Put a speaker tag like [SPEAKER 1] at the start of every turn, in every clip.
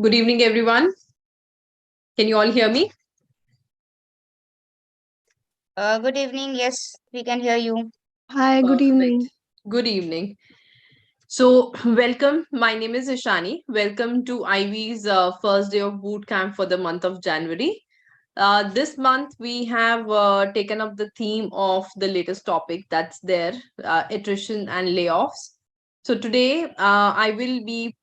[SPEAKER 1] Good evening, everyone. Can you all hear me?
[SPEAKER 2] Good evening. Yes, we can hear you.
[SPEAKER 3] Hi, good
[SPEAKER 1] Perfect.
[SPEAKER 3] evening.
[SPEAKER 1] Good evening. So, welcome. My name is Ishani. Welcome to Ivy's first day of boot camp for the month of January. This month, we have taken up the theme of the latest topic that's there, attrition and layoffs. So, today, I will be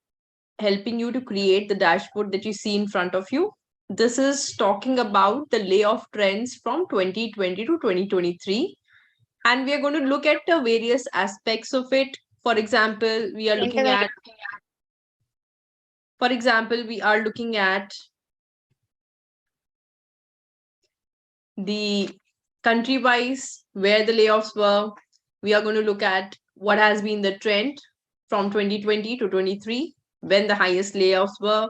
[SPEAKER 1] helping you to create the dashboard that you see in front of you. This is talking about the layoff trends from 2020 to 2023, and we are going to look at the various aspects of it. For example, we are looking
[SPEAKER 2] Internet.
[SPEAKER 1] at for example we are looking at the country wise where the layoffs were. We are going to look at what has been the trend from 2020 to 23 when the highest layoffs were.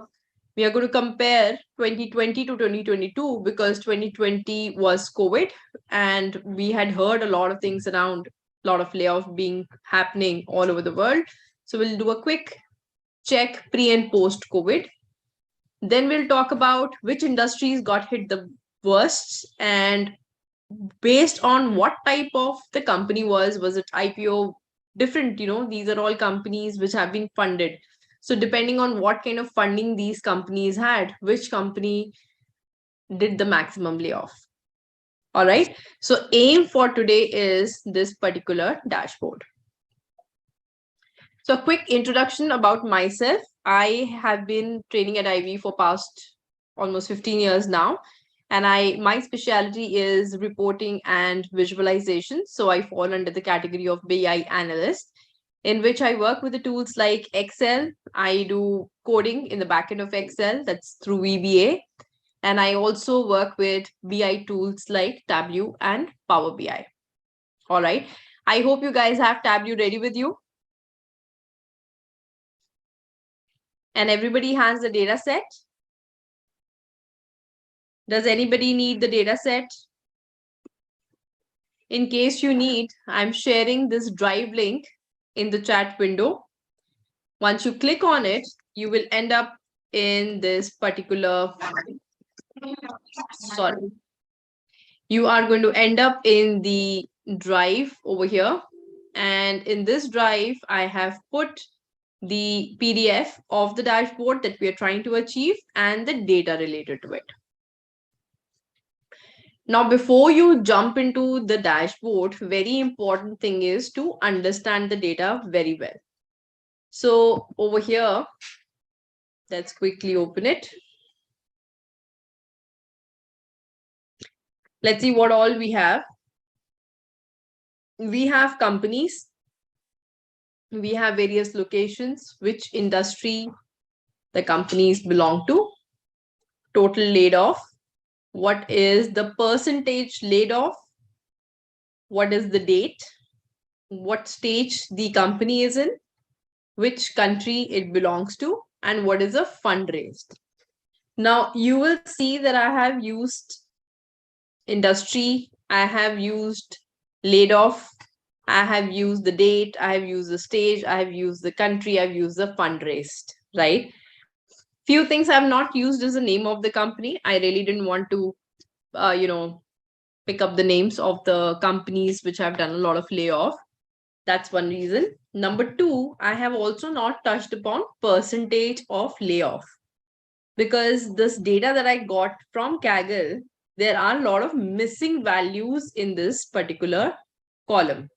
[SPEAKER 1] We are going to compare 2020 to 2022 because 2020 was COVID and we had heard a lot of things around a lot of layoff being happening all over the world. So we'll do a quick check pre and post COVID. Then we'll talk about which industries got hit the worst and based on what type of the company was it IPO, different, these are all companies which have been funded. So depending on what kind of funding these companies had, which company did the maximum layoff. All right. So aim for today is this particular dashboard. So a quick introduction about myself. I have been training at Ivy for past almost 15 years now. And my specialty is reporting and visualization. So I fall under the category of BI analyst, in which I work with the tools like Excel. I do coding in the backend of Excel, that's through VBA. And I also work with BI tools like Tableau and Power BI. All right. I hope you guys have Tableau ready with you. And everybody has the data set. Does anybody need the data set? In case you need, I'm sharing this drive link in the chat window. Once you click on it, you will end up in this particular, sorry. You are going to end up in the drive over here. And in this drive, I have put the PDF of the dashboard that we are trying to achieve and the data related to it. Now, before you jump into the dashboard, very important thing is to understand the data very well. So over here, let's quickly open it. Let's see what all we have. We have companies. We have various locations, which industry the companies belong to, total laid off, what is the percentage laid off, what is the date, what stage the company is in, which country it belongs to, and what is a fund raised. Now you will see that I have used industry, I have used laid off, I have used the date, I have used the stage, I have used the country, I've used the fund raised, right? Few things I've not used is the name of the company. I really didn't want to, pick up the names of the companies which have done a lot of layoff. That's one reason. Number two, I have also not touched upon percentage of layoff because this data that I got from Kaggle, there are a lot of missing values in this particular column.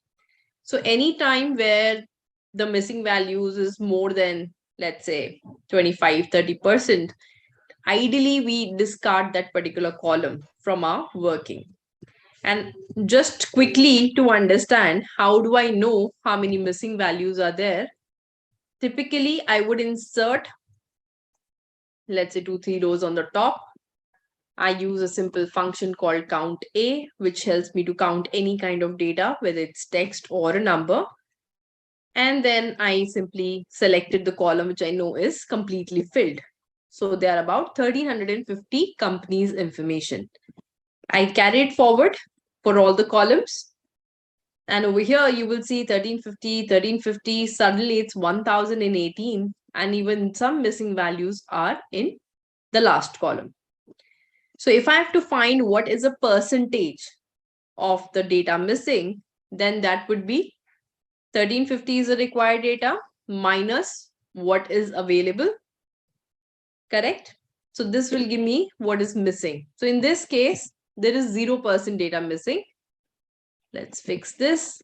[SPEAKER 1] So anytime where the missing values is more than, let's say, 25-30%, ideally we discard that particular column from our working. And just quickly to understand, how do I know how many missing values are there? Typically, I would insert, let's say, 2-3 rows on the top. I use a simple function called count A, which helps me to count any kind of data, whether it's text or a number. And then I simply selected the column which I know is completely filled. So there are about 1350 companies information. I carry it forward for all the columns. And over here, you will see 1350, 1350. Suddenly it's 1018. and even some missing values are in the last column. So if I have to find what is a percentage of the data missing, then that would be 1350 is the required data minus what is available, correct? So this will give me what is missing. So in this case, there is 0% data missing. Let's fix this.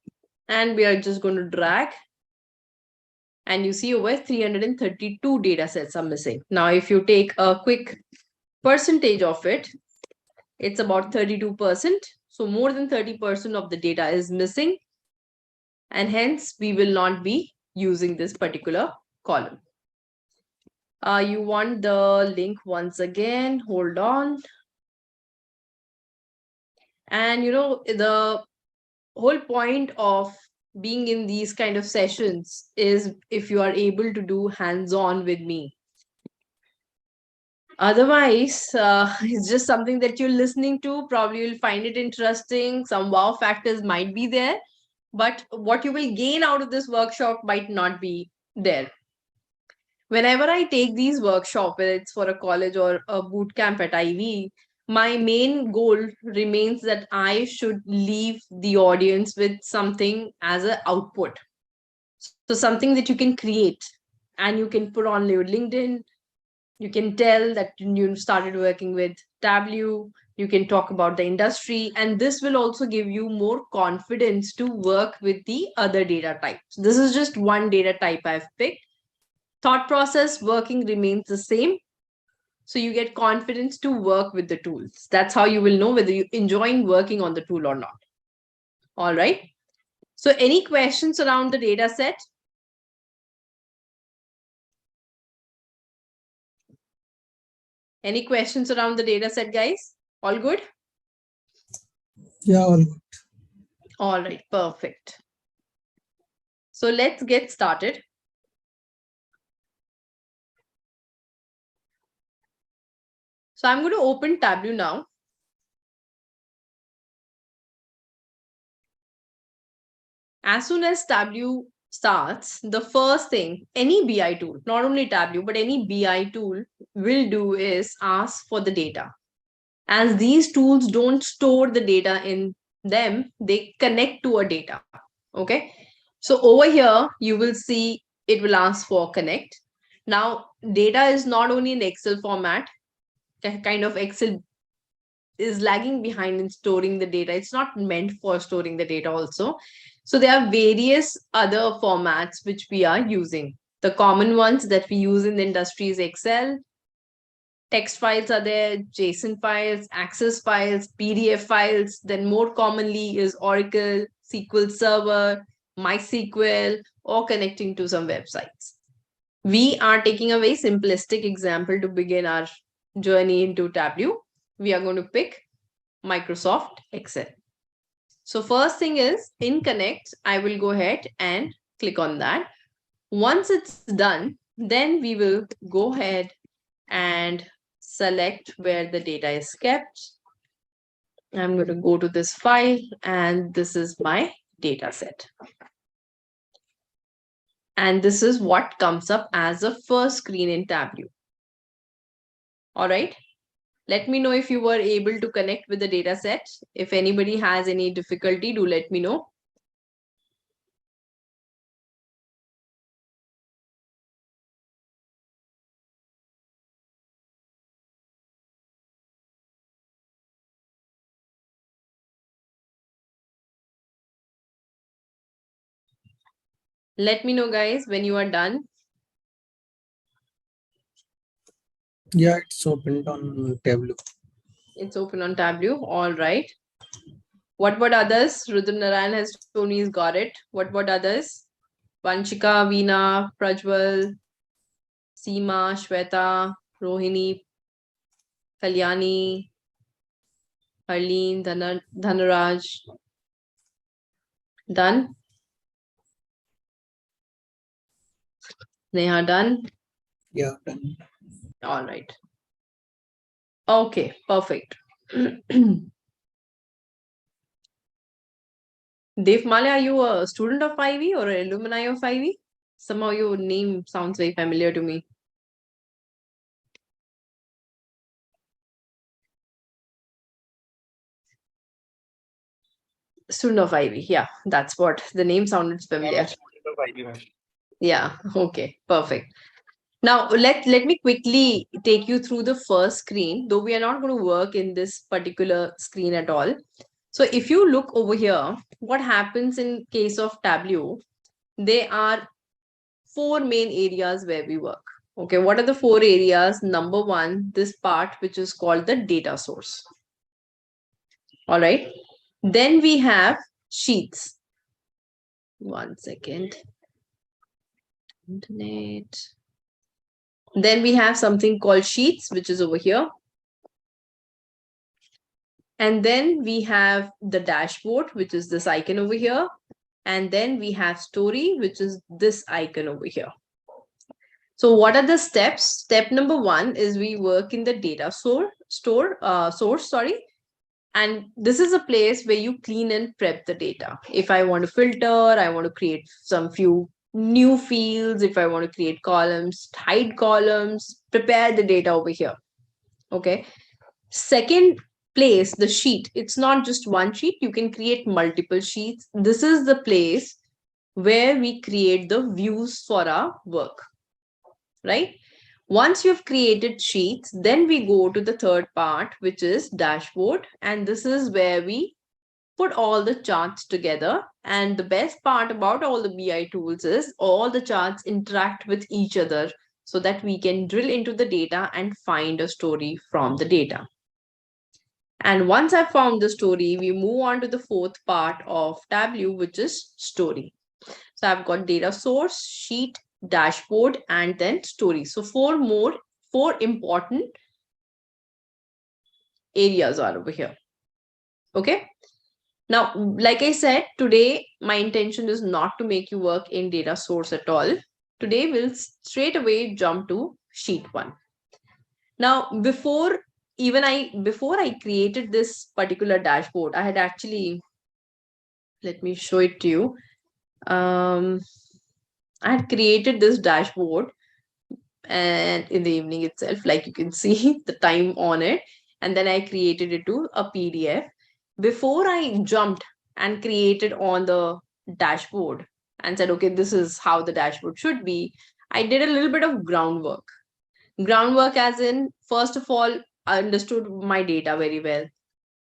[SPEAKER 1] And we are just going to drag. And you see over 332 data sets are missing. Now, if you take a quick percentage of it, it's about 32%. So more than 30% of the data is missing. And hence, we will not be using this particular column. You want the link once again. Hold on. And the whole point of being in these kind of sessions is if you are able to do hands-on with me. Otherwise, it's just something that you're listening to. Probably you'll find it interesting. Some wow factors might be there, but what you will gain out of this workshop might not be there. Whenever I take these workshops, whether it's for a college or a boot camp at Ivy, my main goal remains that I should leave the audience with something as an output. So something that you can create and you can put on your LinkedIn. You can tell that you started working with Tableau. You can talk about the industry, and this will also give you more confidence to work with the other data types. This is just one data type I've picked. Thought process working remains the same. So you get confidence to work with the tools. That's how you will know whether you're enjoying working on the tool or not. All right. So any questions around the data set? Any questions around the data set, guys? All good?
[SPEAKER 3] Yeah, all good.
[SPEAKER 1] All right, perfect. So let's get started. So I'm going to open Tableau now. As soon as Tableau starts, the first thing any BI tool, not only Tableau, but any BI tool will do is ask for the data. As these tools don't store the data in them, they connect to a data. Okay. So over here, you will see it will ask for connect. Now, data is not only in Excel format, kind of Excel is lagging behind in storing the data. It's not meant for storing the data also. So there are various other formats which we are using. The common ones that we use in the industry is Excel. Text files are there, JSON files, Access files, PDF files. Then more commonly is Oracle, SQL Server, MySQL, or connecting to some websites. We are taking a very simplistic example to begin our journey into Tableau. We are going to pick Microsoft Excel. So first thing is in Connect, I will go ahead and click on that. Once it's done, then we will go ahead and select where the data is kept. I'm going to go to this file and this is my data set. And this is what comes up as a first screen in Tableau. All right. Let me know if you were able to connect with the data set. If anybody has any difficulty, do let me know. Let me know, guys, when you are done.
[SPEAKER 3] Yeah, it's opened on Tableau.
[SPEAKER 1] It's open on Tableau. All right. What others? Rudra Narayan has told me he's got it. What others? Vanchika, Veena, Prajwal, Seema, Shweta, Rohini, Kalyani, Harleen, Dhanaraj. Done? Neha, done?
[SPEAKER 3] Yeah, done.
[SPEAKER 1] All right. Okay, perfect. Dev Male, are you a student of Ivy or an alumni of Ivy? Somehow your name sounds very familiar to me. Student of Ivy. Yeah, that's what the name sounded familiar. Yeah, okay, perfect. Now let me quickly take you through the first screen, though we are not going to work in this particular screen at all. So if you look over here, what happens in case of Tableau, there are four main areas where we work. Okay, what are the four areas? Number one, this part which is called the data source. All right. Then we have sheets. One second. Internet. Then we have something called sheets, which is over here. And then we have the dashboard, which is this icon over here. And then we have story, which is this icon over here. So what are the steps? Step number one is we work in the data source, and this is a place where you clean and prep the data. If I want to filter, I want to create some few new fields. If I want to create columns, hide columns, prepare the data over here. Okay. Second place, the sheet. It's not just one sheet. You can create multiple sheets. This is the place where we create the views for our work, right? Once you've created sheets, then we go to the third part, which is dashboard. And this is where we put all the charts together. And the best part about all the BI tools is all the charts interact with each other so that we can drill into the data and find a story from the data. And once I've found the story, we move on to the fourth part of Tableau, which is story. So I've got data source, sheet, dashboard, and then story. So four important areas are over here. Okay. Now, like I said, today my intention is not to make you work in data source at all. Today we'll straight away jump to sheet one. Now, before I created this particular dashboard, I had actually, let me show it to you. I had created this dashboard, and in the evening itself, like you can see the time on it, and then I created it to a PDF. Before I jumped and created on the dashboard and said, okay, this is how the dashboard should be, I did a little bit of groundwork. Groundwork as in, first of all, I understood my data very well.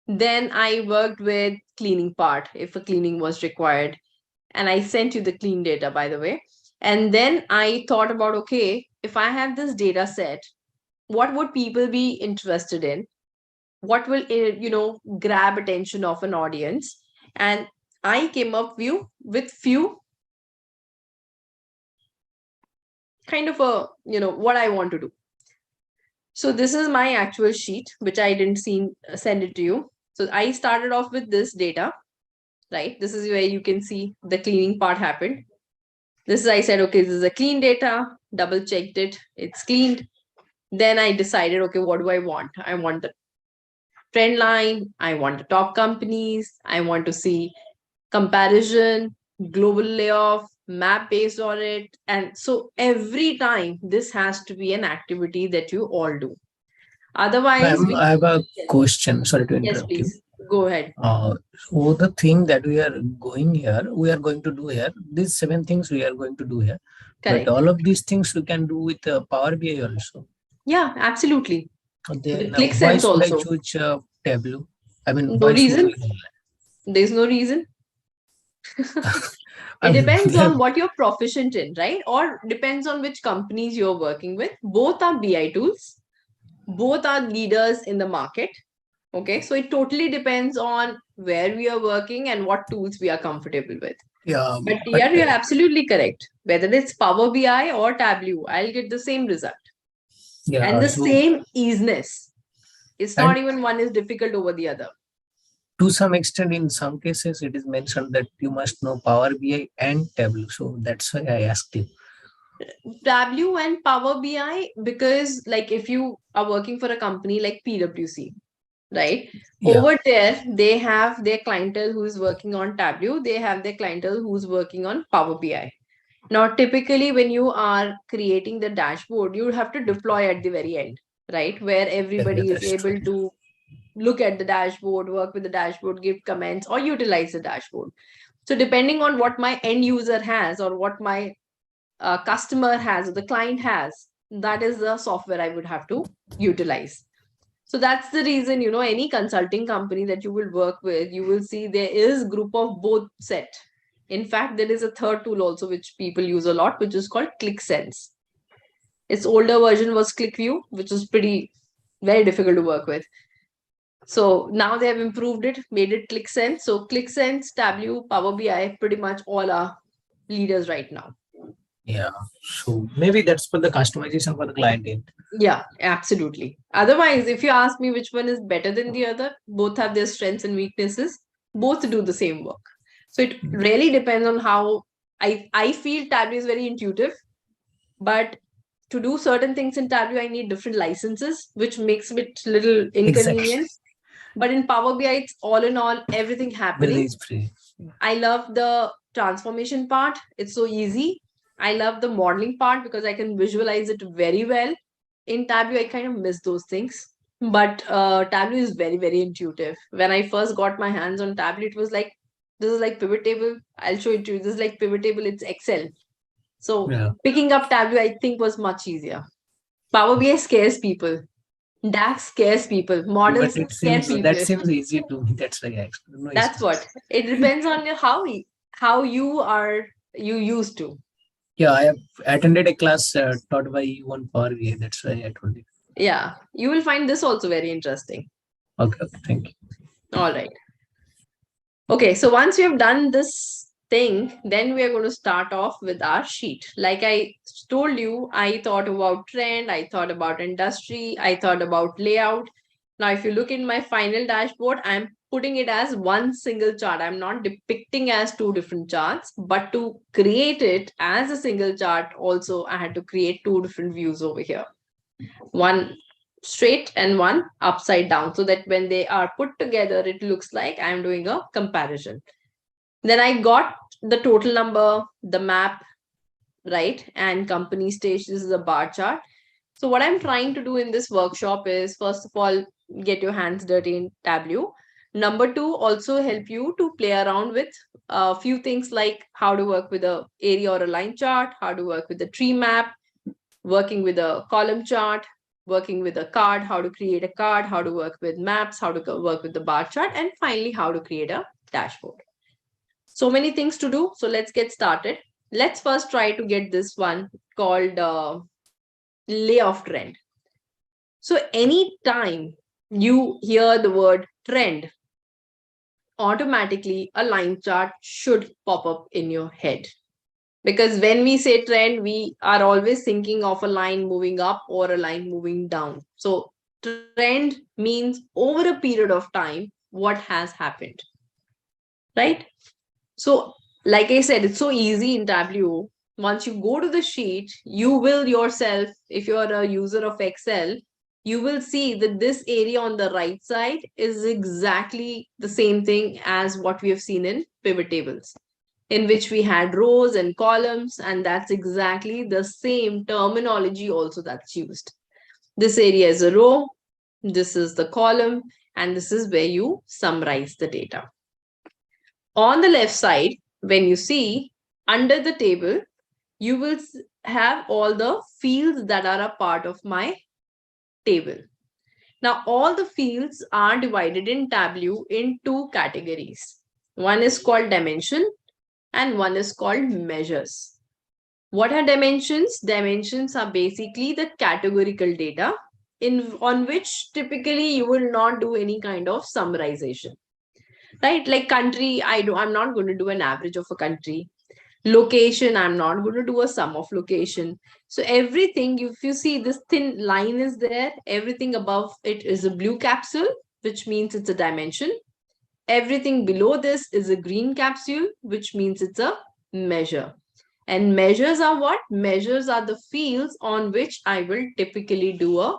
[SPEAKER 1] Then I worked with cleaning part if a cleaning was required. And I sent you the clean data, by the way. And then I thought about, okay, if I have this data set, what would people be interested in? What will, grab attention of an audience? And I came up with few kind of what I want to do. So this is my actual sheet, which I didn't send it to you. So I started off with this data, right? This is where you can see the cleaning part happened. This is, I said, okay, this is a clean data, double checked it, it's cleaned. Then I decided, okay, what do I want? I want the trend line, I want the top companies, I want to see comparison, global layoff, map based on it. And so every time this has to be an activity that you all do. Otherwise,
[SPEAKER 3] Ma'am, I have a question. Sorry to
[SPEAKER 1] yes,
[SPEAKER 3] interrupt you.
[SPEAKER 1] please go ahead.
[SPEAKER 3] So the thing that we are going to do here, these 7 things we are going to do here.
[SPEAKER 1] Correct.
[SPEAKER 3] But all of these things we can do with Power BI also.
[SPEAKER 1] Yeah, absolutely.
[SPEAKER 3] Then
[SPEAKER 1] Click
[SPEAKER 3] why
[SPEAKER 1] sense
[SPEAKER 3] should I
[SPEAKER 1] also.
[SPEAKER 3] choose Tableau? I mean,
[SPEAKER 1] No
[SPEAKER 3] why should
[SPEAKER 1] reason.
[SPEAKER 3] we?
[SPEAKER 1] There's no reason. It depends on what you're proficient in, right? Or depends on which companies you're working with. Both are BI tools. Both are leaders in the market. Okay. So it totally depends on where we are working and what tools we are comfortable with.
[SPEAKER 3] Yeah,
[SPEAKER 1] But yeah, you're absolutely correct. Whether it's Power BI or Tableau, I'll get the same result.
[SPEAKER 3] yeah,
[SPEAKER 1] And the
[SPEAKER 3] so
[SPEAKER 1] same easiness. It's not
[SPEAKER 3] And-
[SPEAKER 1] even one is difficult over the other.
[SPEAKER 3] to some extent, in some cases, it is mentioned that you must know Power BI and Tableau. So that's why I asked you.
[SPEAKER 1] Tableau and Power BI, because like if you are working for a company like PwC, right?
[SPEAKER 3] Yeah.
[SPEAKER 1] Over there, they have their clientele who is working on Tableau, they have their clientele who's working on Power BI. Now, typically, when you are creating the dashboard, you have to deploy at the very end, right? Where
[SPEAKER 3] Yeah,
[SPEAKER 1] everybody is
[SPEAKER 3] that's true.
[SPEAKER 1] able to look at the dashboard, work with the dashboard, give comments, or utilize the dashboard. So, depending on what my end user has or what my customer has or the client has, that is the software I would have to utilize. So that's the reason, any consulting company that you will work with, you will see there is group of both set. In fact, there is a third tool also which people use a lot, which is called ClickSense. Its older version was ClickView, which is pretty very difficult to work with. So now they have improved it, made it ClickSense. So ClickSense, Tableau, Power BI, pretty much all are leaders right now.
[SPEAKER 3] Yeah. So maybe that's for the customization for the client end.
[SPEAKER 1] Yeah, absolutely. Otherwise, if you ask me which one is better than the other, both have their strengths and weaknesses. Both do the same work. So it really depends on how I feel Tableau is very intuitive, but to do certain things in Tableau, I need different licenses, which makes it little
[SPEAKER 3] Exactly.
[SPEAKER 1] inconvenient. But in Power BI, it's all in all, everything
[SPEAKER 3] Everything
[SPEAKER 1] happening.
[SPEAKER 3] is free.
[SPEAKER 1] I love the transformation part. It's so easy. I love the modeling part because I can visualize it very well. In Tableau, I kind of miss those things. But Tableau is very, very intuitive. When I first got my hands on Tableau, it was like, this is like pivot table. I'll show it to you. This is like pivot table. It's Excel. So
[SPEAKER 3] Yeah.
[SPEAKER 1] picking up Tableau, I think, was much easier. Power BI scares people. DAX scares people.
[SPEAKER 3] But
[SPEAKER 1] Models
[SPEAKER 3] it
[SPEAKER 1] scare
[SPEAKER 3] seems that
[SPEAKER 1] people.
[SPEAKER 3] seems easy to me. That's why I asked. No
[SPEAKER 1] That's
[SPEAKER 3] issues.
[SPEAKER 1] what. It depends on how you used to.
[SPEAKER 3] Yeah, I have attended a class taught by you on Power BI. That's why I told you.
[SPEAKER 1] Yeah. You will find this also very interesting.
[SPEAKER 3] Okay, okay, thank you.
[SPEAKER 1] All right. Okay, so once we have done this thing, then we are going to start off with our sheet. Like I told you, I thought about trend, I thought about industry, I thought about layout. Now, if you look in my final dashboard, I'm putting it as one single chart. I'm not depicting as two different charts, but to create it as a single chart, also I had to create two different views over here. One straight and one upside down, so that when they are put together, it looks like I'm doing a comparison. Then I got the total number, the map, right? And company stage. This is a bar chart. So what I'm trying to do in this workshop is, first of all, get your hands dirty in Tableau. Number two, also help you to play around with a few things like how to work with a area or a line chart, how to work with a tree map, working with a column chart, working with a card, how to create a card, how to work with maps, how to work with the bar chart, and finally, how to create a dashboard. So many things to do. So let's get started. Let's first try to get this one called layoff trend. So anytime you hear the word trend, automatically a line chart should pop up in your head. Because when we say trend, we are always thinking of a line moving up or a line moving down. So trend means over a period of time, what has happened, right? So, like I said, it's so easy in Tableau. Once you go to the sheet, you will yourself, if you're a user of Excel, you will see that this area on the right side is exactly the same thing as what we have seen in pivot tables, in which we had rows and columns, and that's exactly the same terminology also that's used. This area is a row, this is the column, and this is where you summarize the data. On the left side, when you see under the table, you will have all the fields that are a part of my table. Now, all the fields are divided in Tableau in two categories. One is called dimension and one is called measures. What are dimensions? Dimensions are basically the categorical data on which typically you will not do any kind of summarization. Right? Like country, I'm not going to do an average of a country. Location, I'm not going to do a sum of location. So everything, if you see this thin line is there, everything above it is a blue capsule, which means it's a dimension. Everything below this is a green capsule, which means it's a measure. And measures are what? Measures are the fields on which I will typically do a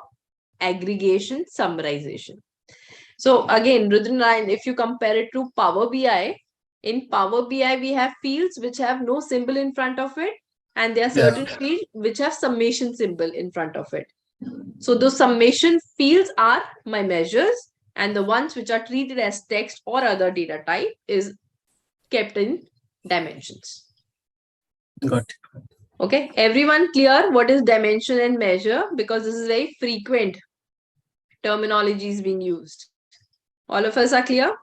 [SPEAKER 1] aggregation summarization. So again, Rudran, if you compare it to Power BI, in Power BI, we have fields which have no symbol in front of it. and there are certain fields which have summation symbol in front of it. So those summation fields are my measures, and the ones which are treated as text or other data type is kept in dimensions.
[SPEAKER 3] Got it.
[SPEAKER 1] Okay, everyone clear what is dimension and measure? Because this is very frequent terminology is being used. All of us are clear?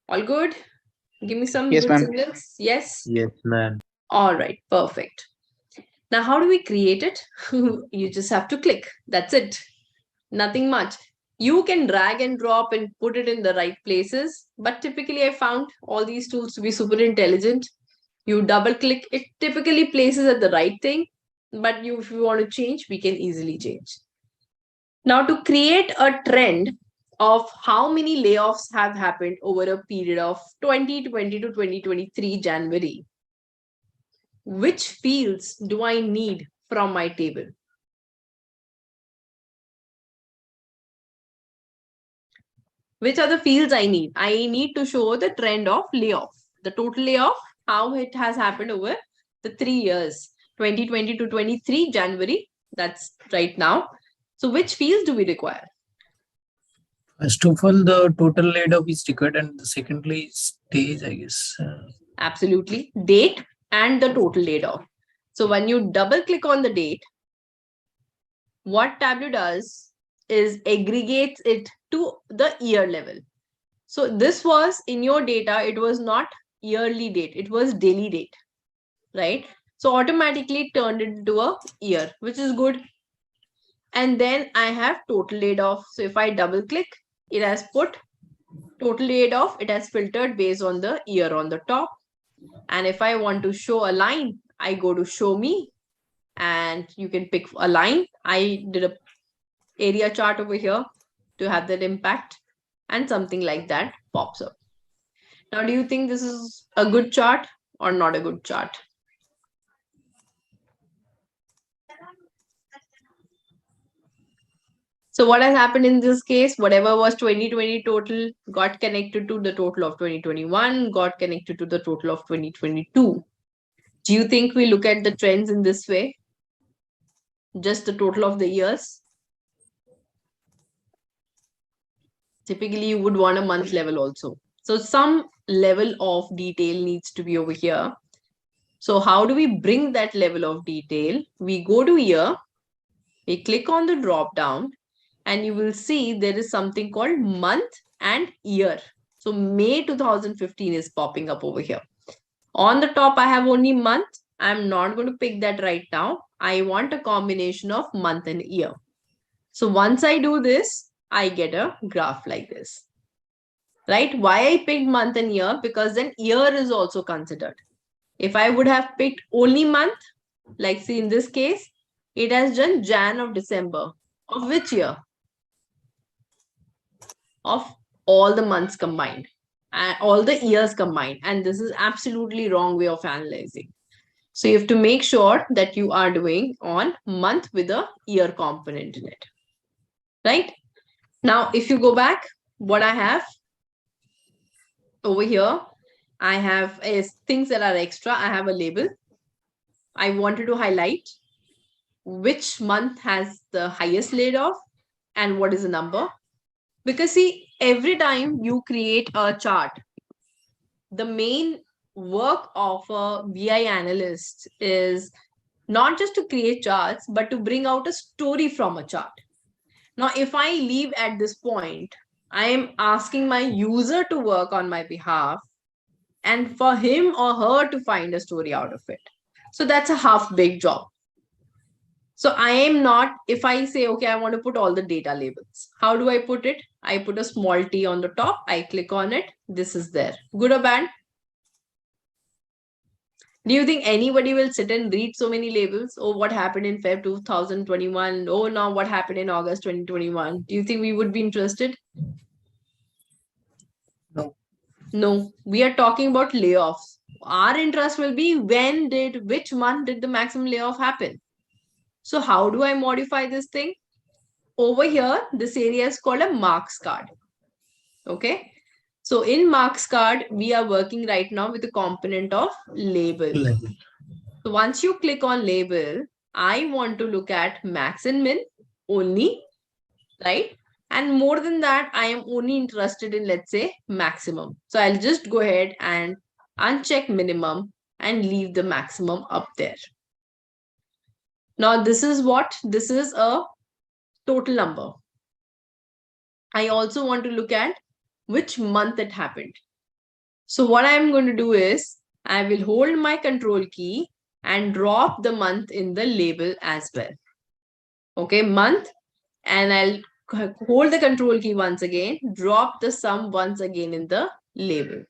[SPEAKER 1] All good? Give me some
[SPEAKER 4] Yes,
[SPEAKER 1] good
[SPEAKER 4] ma'am.
[SPEAKER 1] signals. Yes?
[SPEAKER 5] Yes, ma'am.
[SPEAKER 1] All right, perfect. Now, how do we create it? You just have to click. That's it. Nothing much. You can drag and drop and put it in the right places. But typically, I found all these tools to be super intelligent. You double click, it typically places at the right thing. But if you want to change, we can easily change. Now, to create a trend of how many layoffs have happened over a period of 2020 to 2023 January, which fields do I need from my table? Which are the fields I need? I need to show the trend of layoff, the total layoff, how it has happened over the 3 years, 2020 to 23 January. That's right now. So which fields do we require?
[SPEAKER 3] First of all, the total layoff is required, and secondly, stage, I guess.
[SPEAKER 1] Absolutely. Date and the total layoff. So when you double click on the date, what Tableau does is aggregates it to the year level. So this was in your data, it was not yearly date, it was daily date, right? So automatically turned it into a year, which is good. And then I have total layoff. So if I double click, it has put total layoff, it has filtered based on the year on the top. And if I want to show a line, I go to show me and you can pick a line. I did a area chart over here to have that impact, and something like that pops up. Now, do you think this is a good chart or not a good chart? So what has happened in this case, whatever was 2020 total got connected to the total of 2021, got connected to the total of 2022. Do you think we look at the trends in this way? Just the total of the years? Typically, you would want a month level also. So some level of detail needs to be over here. So how do we bring that level of detail? We go to year, we click on the drop down, and you will see there is something called month and year. So May 2015 is popping up over here. On the top, I have only month. I'm not going to pick that right now. I want a combination of month and year. So once I do this, I get a graph like this, right? Why I picked month and year? Because then year is also considered. If I would have picked only month, like see in this case, it has done Jan of December. Of which year? Of all the months combined, all the years combined. And this is absolutely wrong way of analyzing. So you have to make sure that you are doing on month with a year component in it, right? Now, if you go back, what I have over here, I have is things that are extra. I have a label. I wanted to highlight which month has the highest layoff and what is the number. Because see, every time you create a chart, the main work of a BI analyst is not just to create charts, but to bring out a story from a chart. Now, if I leave at this point, I am asking my user to work on my behalf and for him or her to find a story out of it. So that's a half big job. So I am not, if I say, okay, I want to put all the data labels. How do I put it? I put a small t on the top. I click on it. This is there. Good or bad? Do you think anybody will sit and read so many labels? Oh, what happened in Feb 2021? Oh, now what happened in August 2021? Do you think we would be interested?
[SPEAKER 3] No.
[SPEAKER 1] No, we are talking about layoffs. Our interest will be which month did the maximum layoff happen? So how do I modify this thing? Over here, this area is called a marks card. Okay. So in marks card, we are working right now with the component of label. So once you click on label, I want to look at max and min only, right? And more than that, I am only interested in, let's say, maximum. So I'll just go ahead and uncheck minimum and leave the maximum up there. Now, this is what? This is a total number. I also want to look at which month it happened. So what I'm going to do is I will hold my control key and drop the month in the label as well. Okay, month, and I'll hold the control key once again, drop the sum once again in the label.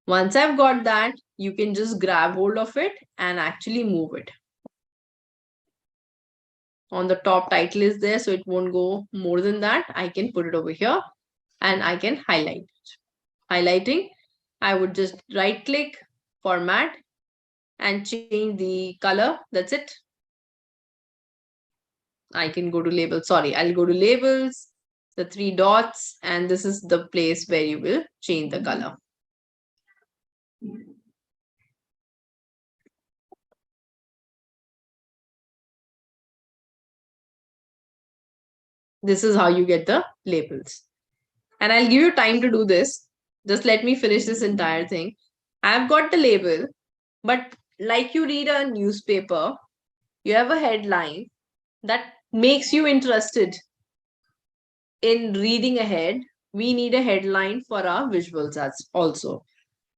[SPEAKER 1] Once I've got that, you can just grab hold of it and actually move it. On the top, title is there, so it won't go more than that. I can put it over here and I can highlight it. Highlighting, I would just right click, format, and change the color. That's it. I can go to label. Sorry, I'll go to labels, the 3 dots, and this is the place where you will change the color. This is how you get the labels. And I'll give you time to do this. Just let me finish this entire thing. I've got the label, but like you read a newspaper, you have a headline that makes you interested in reading ahead. We need a headline for our visuals as also.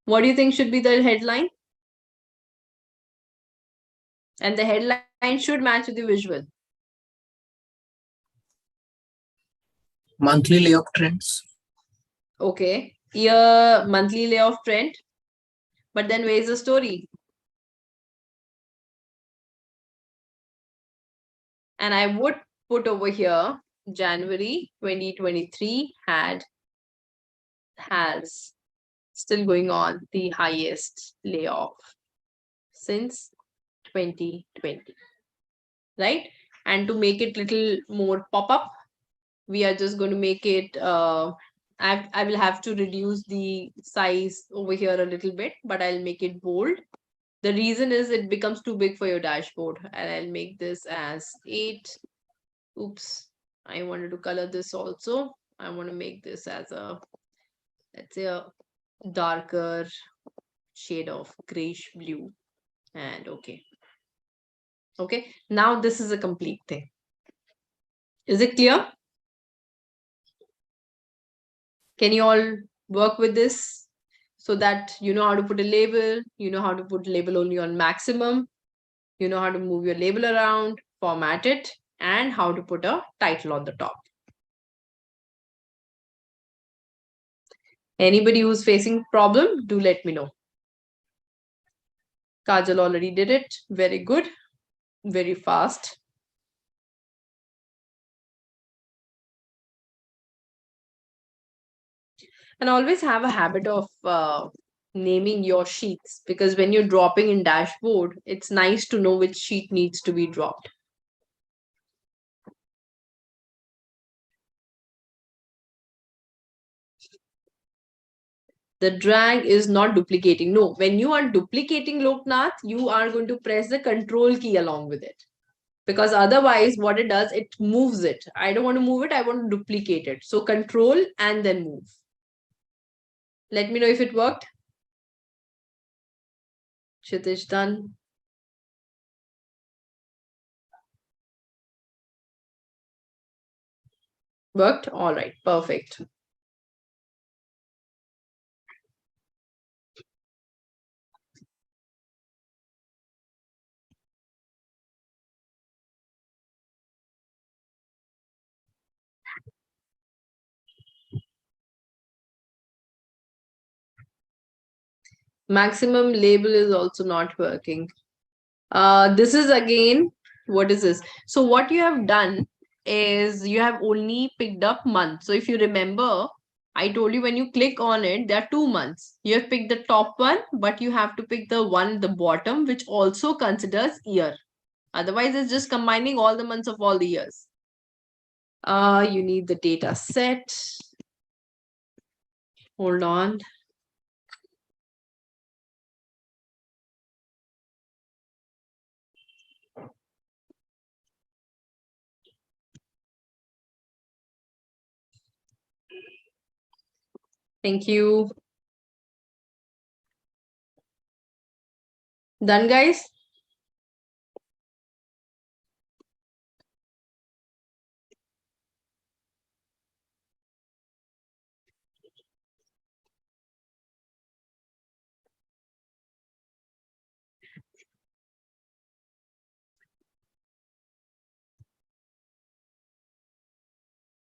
[SPEAKER 1] What do you think should be the headline? And the headline should match with the visual.
[SPEAKER 3] Monthly layoff trends.
[SPEAKER 1] Okay. Year monthly layoff trend. But then where's the story? And I would put over here January 2023 has still going on the highest layoff since 2020, right? And to make it little more pop up, we are just going to make it I will have to reduce the size over here a little bit, but I'll make it bold. The reason is it becomes too big for your dashboard, and I'll make this as 8. Oops, I wanted to color this also. I want to make this as a, let's say, a darker shade of grayish blue. And okay. Okay, now this is a complete thing. Is it clear? Can you all work with this so that you know how to put a label, you know how to put label only on maximum, you know how to move your label around, format it, and how to put a title on the top. Anybody who's facing problem, do let me know. Kajal already did it. Very good. Very fast. And always have a habit of naming your sheets, because when you're dropping in dashboard, it's nice to know which sheet needs to be dropped. The drag is not duplicating. No, when you are duplicating Loknath, you are going to press the control key along with it. Because otherwise, what it does, it moves it. I don't want to move it, I want to duplicate it. So control and then move. Let me know if it worked. Kshitish done. Worked? All right, perfect. Maximum label is also not working. This is again, what is this? So what you have done is you have only picked up month. So if you remember, I told you when you click on it, there are 2 months. You have picked the top one, but you have to pick the one at the bottom, which also considers year. Otherwise, it's just combining all the months of all the years. You need the data set. Hold on. Thank you. Done, guys?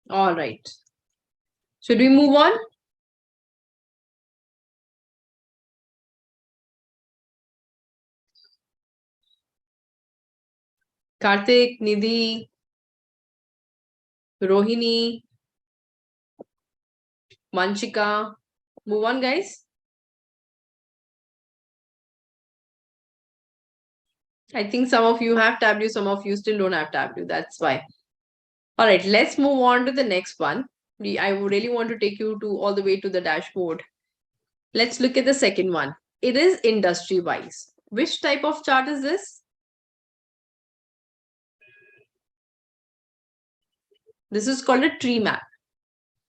[SPEAKER 1] All right. Should we move on? Karthik, Nidhi, Rohini, Manchika. Move on, guys. I think some of you have Tableau, some of you still don't have Tableau. That's why. All right, let's move on to the next one. I really want to take you to all the way to the dashboard. Let's look at the second one. It is industry wise. Which type of chart is this? This is called a tree map.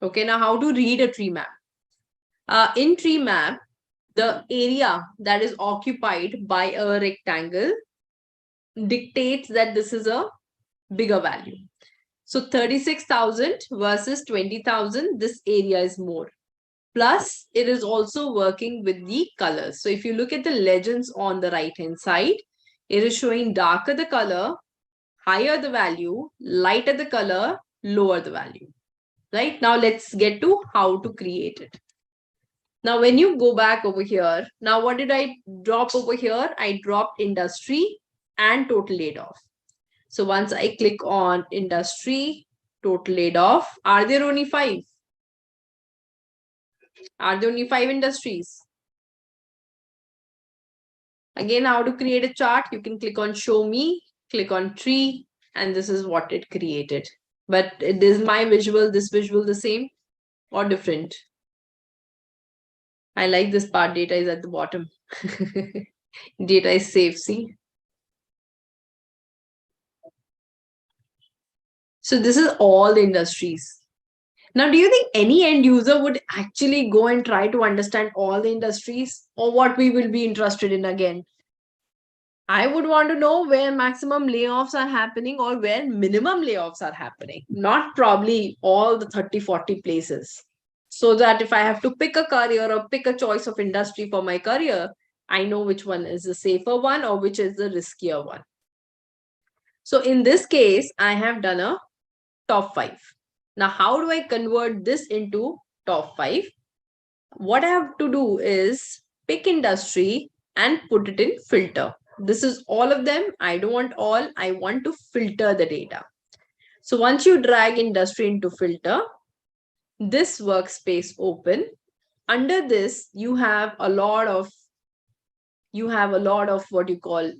[SPEAKER 1] Okay, now how to read a tree map? In tree map, the area that is occupied by a rectangle dictates that this is a bigger value. So 36,000 versus 20,000, this area is more. Plus, it is also working with the colors. So if you look at the legends on the right-hand side, it is showing darker the color, higher the value, lighter the color, lower the value. Right? Now let's get to how to create it. Now, when you go back over here, now what did I drop over here? I dropped industry and total laid off. So once I click on industry, total laid off, are there only 5? Are there only 5 industries? Again, how to create a chart? You can click on show me, click on tree, and this is what it created. But is my visual, this visual the same or different? I like this part, data is at the bottom. Data is safe, see? So this is all the industries. Now, do you think any end user would actually go and try to understand all the industries, or what we will be interested in again? I would want to know where maximum layoffs are happening or where minimum layoffs are happening, not probably all the 30, 40 places. So that if I have to pick a career or pick a choice of industry for my career, I know which one is the safer one or which is the riskier one. So in this case, I have done a top 5. Now, how do I convert this into top 5? What I have to do is pick industry and put it in filter. This is all of them. I don't want all. I want to filter the data. So once you drag industry into filter, this workspace open. Under this, you have a lot of what you call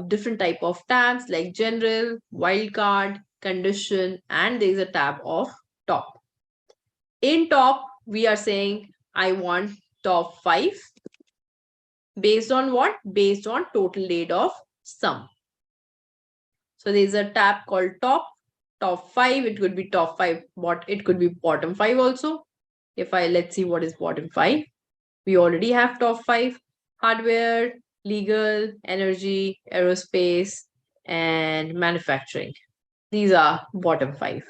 [SPEAKER 1] different type of tabs like general, wildcard, condition, and there is a tab of top. In top, we are saying I want top 5. Based on what? Based on total laid off sum. So there's a tab called top 5. It could be top 5, but it could be bottom 5 also. Let's see what is bottom 5. We already have top 5: hardware, legal, energy, aerospace, and manufacturing. These are bottom 5.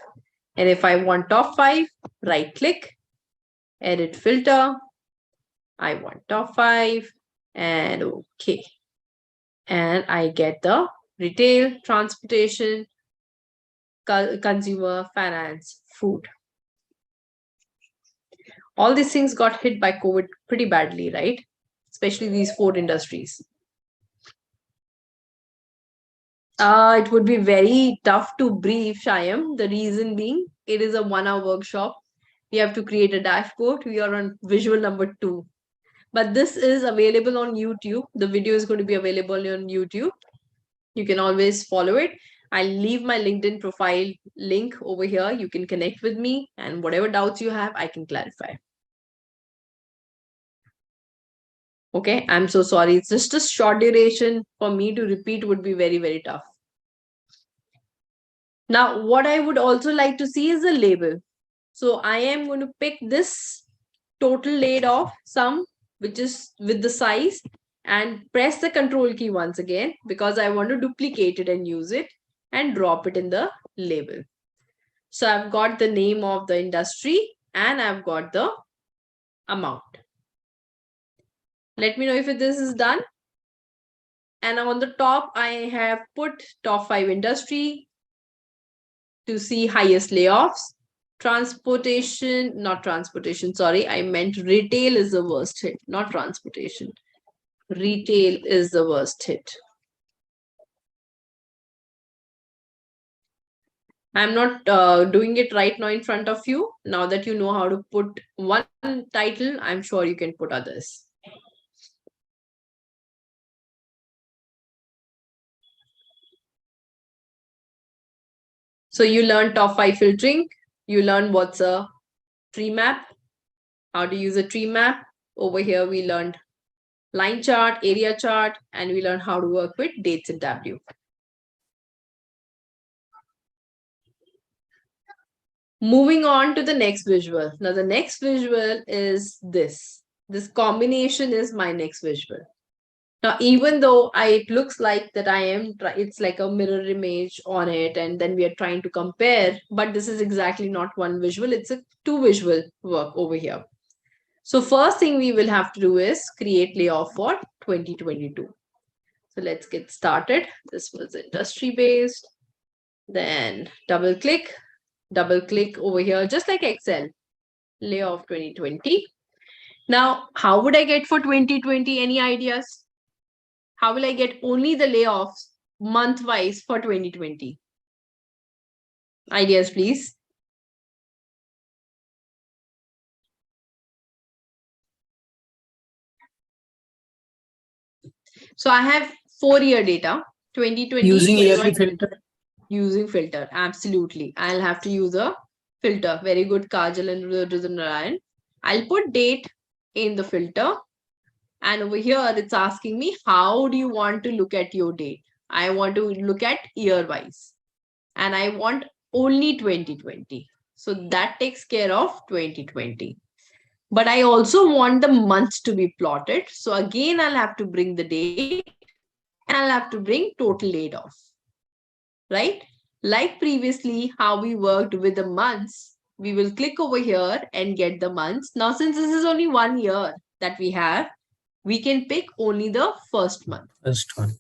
[SPEAKER 1] And if I want top 5, right click, edit filter. I want top 5 and okay. And I get the retail, transportation, consumer, finance, food. All these things got hit by COVID pretty badly, right? Especially these 4 industries. It would be very tough to brief, Shyam. The reason being, it is a 1-hour workshop. We have to create a dashboard. We are on visual number 2. But this is available on YouTube. The video is going to be available on YouTube. You can always follow it. I'll leave my LinkedIn profile link over here. You can connect with me, and whatever doubts you have, I can clarify. Okay, I'm so sorry. It's just a short duration. For me to repeat would be very, very tough. Now, what I would also like to see is a label. So I am going to pick this total laid off sum, which is with the size, and press the control key once again because I want to duplicate it and use it and drop it in the label. So I've got the name of the industry and I've got the amount. Let me know if this is done. And on the top, I have put top 5 industry to see highest layoffs. Not transportation, sorry, I meant retail is the worst hit, not transportation. Retail is the worst hit. I'm not doing it right now in front of you. Now that you know how to put one title, I'm sure you can put others. So you learn top 5 filtering. You learn what's a tree map, how to use a tree map. Over here, we learned line chart, area chart, and we learned how to work with dates in Tableau. Moving on to the next visual. Now, the next visual is this. This combination is my next visual. Now, even though it looks like that it's like a mirror image on it, and then we are trying to compare, but this is exactly not one visual. It's a two visual work over here. So first thing we will have to do is create layoff for 2022. So let's get started. This was industry based. Then double click over here, just like Excel, layoff 2020. Now, how would I get for 2020? Any ideas? How will I get only the layoffs month-wise for 2020? Ideas, please. So I have 4-year data, 2020.
[SPEAKER 3] Using yearly filter.
[SPEAKER 1] Using filter, absolutely. I'll have to use a filter. Very good, Kajal and Rudran. I'll put date in the filter. And over here, it's asking me, how do you want to look at your date? I want to look at year-wise. And I want only 2020. So that takes care of 2020. But I also want the months to be plotted. So again, I'll have to bring the date and I'll have to bring total laid off. Right? Like previously, how we worked with the months, we will click over here and get the months. Now, since this is only 1 year that we have, we can pick only the first month.
[SPEAKER 3] First one.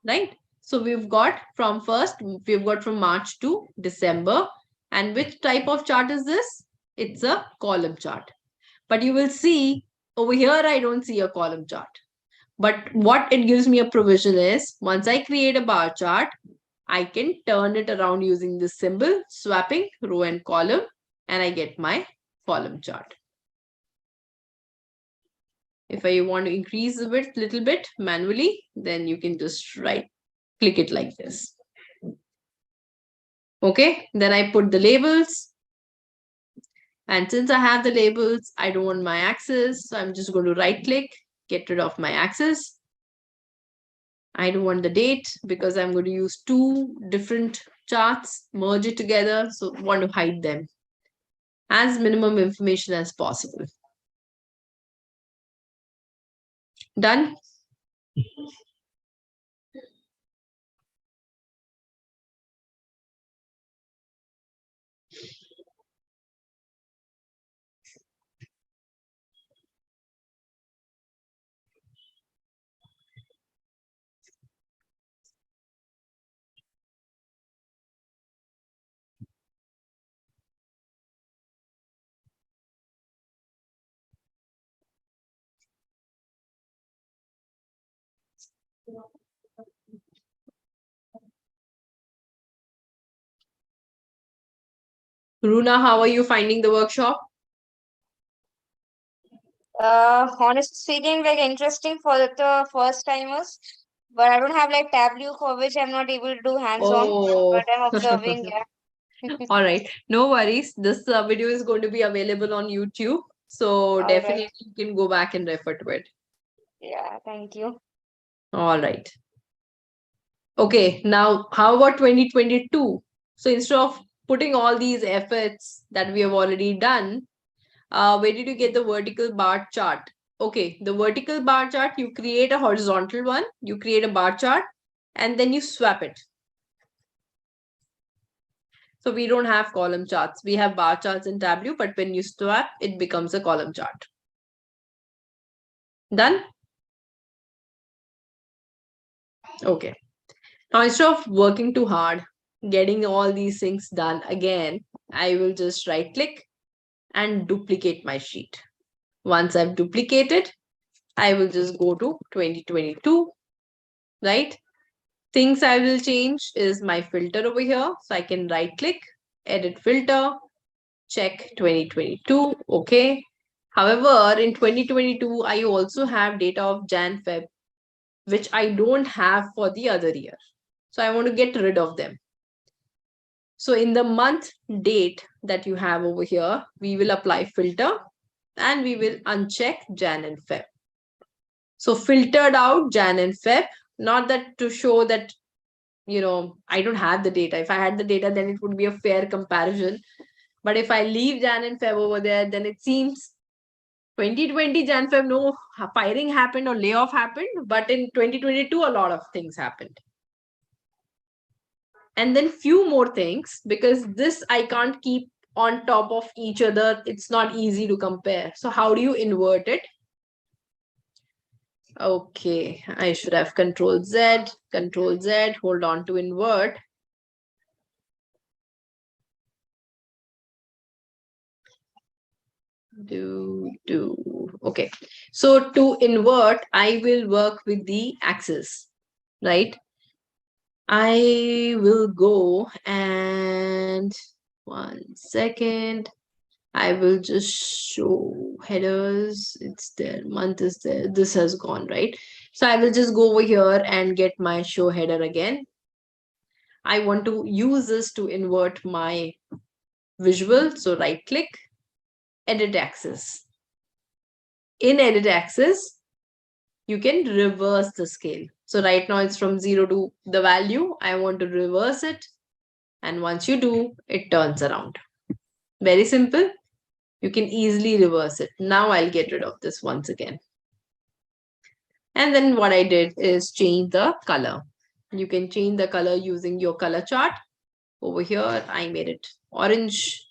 [SPEAKER 1] Right? So we've got from March to December. And which type of chart is this? It's a column chart. But you will see over here, I don't see a column chart. But what it gives me a provision is once I create a bar chart, I can turn it around using this symbol, swapping row and column, and I get my column chart. If I want to increase the width a little bit manually, then you can just click it like this. Okay, then I put the labels. And since I have the labels, I don't want my axis. So I'm just going to right click, get rid of my axis. I don't want the date because I'm going to use 2 different charts, merge it together. So I want to hide them as minimum information as possible. Done? Runa, how are you finding the workshop?
[SPEAKER 2] Honestly speaking, like interesting for the first timers, but I don't have like Tableau for which I'm not able to do hands-on,
[SPEAKER 1] Oh.
[SPEAKER 2] but I'm observing. Yeah.
[SPEAKER 1] All right. No worries. This video is going to be available on YouTube. So
[SPEAKER 2] All right.
[SPEAKER 1] definitely you can go back and refer to it.
[SPEAKER 2] Yeah, thank you.
[SPEAKER 1] All right. Okay, now how about 2022? So instead of putting all these efforts that we have already done, where did you get the vertical bar chart? Okay, the vertical bar chart, you create a horizontal one, you create a bar chart, and then you swap it. So we don't have column charts. We have bar charts in Tableau, but when you swap, it becomes a column chart. Done? Okay. Now, instead of working too hard, getting all these things done again, I will just right click and duplicate my sheet. Once I've duplicated, I will just go to 2022, right? Things I will change is my filter over here. So I can right click, edit filter, check 2022. Okay. However, in 2022, I also have data of Jan, Feb, which I don't have for the other year. So I want to get rid of them. So in the month date that you have over here, we will apply filter and we will uncheck Jan and Feb. So filtered out Jan and Feb, not that to show that, I don't have the data. If I had the data, then it would be a fair comparison. But if I leave Jan and Feb over there, then it seems 2020 Jan Feb, no firing happened or layoff happened. But in 2022, a lot of things happened. And then few more things, because this I can't keep on top of each other. It's not easy to compare. So how do you invert it? Okay, I should have Control Z, hold on to invert. Okay, so to invert, I will work with the axis, right? I will go and 1 second. I will just show headers. It's there. Month is there. This has gone, right? So I will just go over here and get my show header again. I want to use this to invert my visual. So right click, edit axis. In edit axis, you can reverse the scale. So right now it's from 0 to the value. I want to reverse it. And once you do, it turns around. Very simple. You can easily reverse it. Now I'll get rid of this once again. And then what I did is change the color. You can change the color using your color chart. Over here, I made it orange.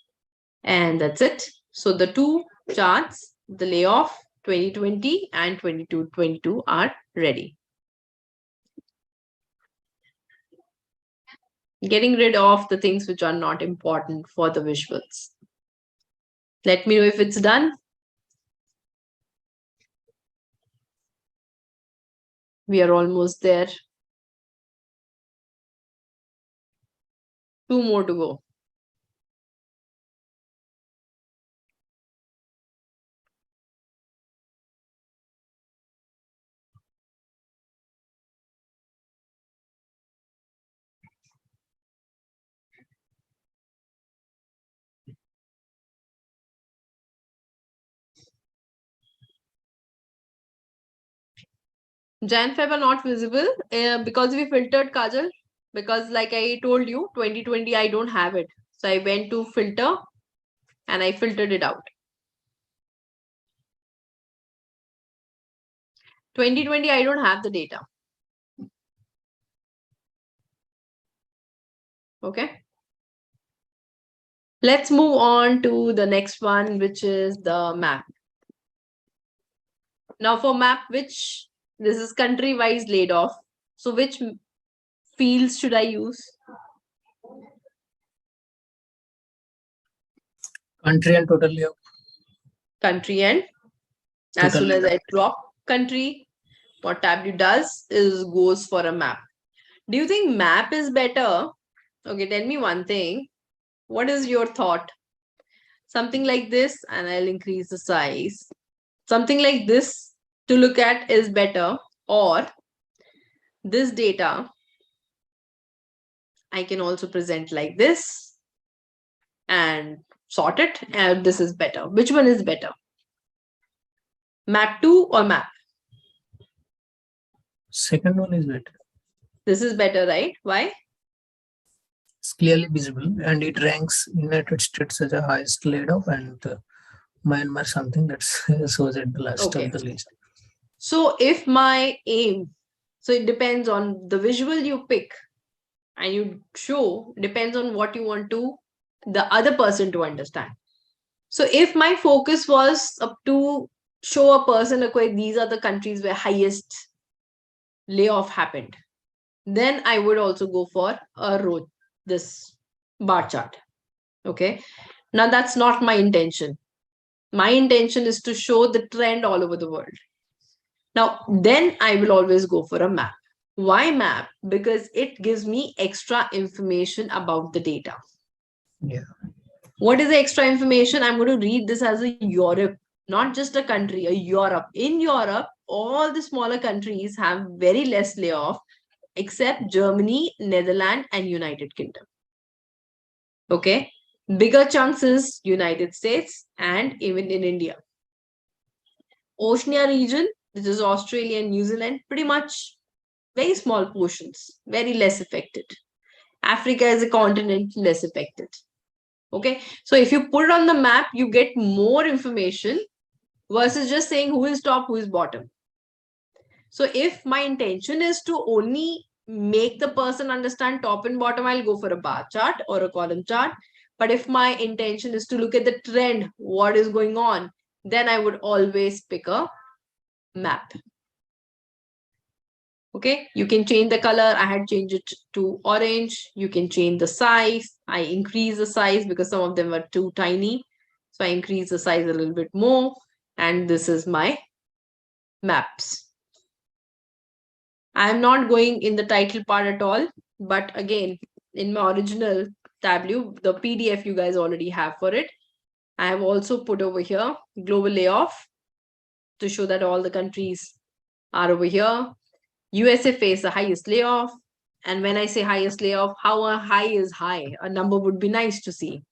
[SPEAKER 1] And that's it. So the two charts, the layoff 2020 and 22 are ready. Getting rid of the things which are not important for the visuals. Let me know if it's done. We are almost there. 2 more to go. Jan Feb are not visible because we filtered Kajal. Because like I told you, 2020, I don't have it. So I went to filter and I filtered it out. 2020, I don't have the data. Okay. Let's move on to the next one, which is the map. Now for map, this is country-wise laid off. So which fields should I use?
[SPEAKER 3] Country and total layoff.
[SPEAKER 1] Country and as soon as I drop country, what Tableau does is goes for a map. Do you think map is better? Okay, tell me one thing. What is your thought? Something like this, and I'll increase the size. Something like this to look at is better, or this data I can also present like this and sort it, and this is better. Which one is better? Map 2 or map?
[SPEAKER 3] Second one is better.
[SPEAKER 1] This is better, right? Why?
[SPEAKER 3] It's clearly visible and it ranks United States as the highest laid off and Myanmar something that's shows at the last
[SPEAKER 1] Okay.
[SPEAKER 3] of the list.
[SPEAKER 1] So if my aim, so it depends on the visual you pick and you show, depends on what you want to the other person to understand. So if my focus was up to show a person, okay, these are the countries where highest layoff happened, then I would also go for a row, this bar chart. Okay. Now that's not my intention. My intention is to show the trend all over the world. Now, then I will always go for a map. Why map? Because it gives me extra information about the data.
[SPEAKER 3] Yeah.
[SPEAKER 1] What is the extra information? I'm going to read this as a Europe, not just a country, a Europe. In Europe, all the smaller countries have very less layoff except Germany, Netherlands, and United Kingdom. Okay. Bigger chunks is United States and even in India. Oceania region, which is Australia and New Zealand, pretty much very small portions, very less affected. Africa is a continent, less affected. Okay, so if you put it on the map, you get more information versus just saying who is top, who is bottom. So if my intention is to only make the person understand top and bottom, I'll go for a bar chart or a column chart. But if my intention is to look at the trend, what is going on, then I would always pick a map. Okay, you can change the color. I had changed it to orange. You can change the size. I increase the size because some of them were too tiny. So I increase the size a little bit more. And this is my maps. I'm not going in the title part at all. But again, in my original Tableau, the PDF you guys already have for it, I have also put over here global layoff to show that all the countries are over here. USA faced the highest layoff. And when I say highest layoff, how a high is high? A number would be nice to see.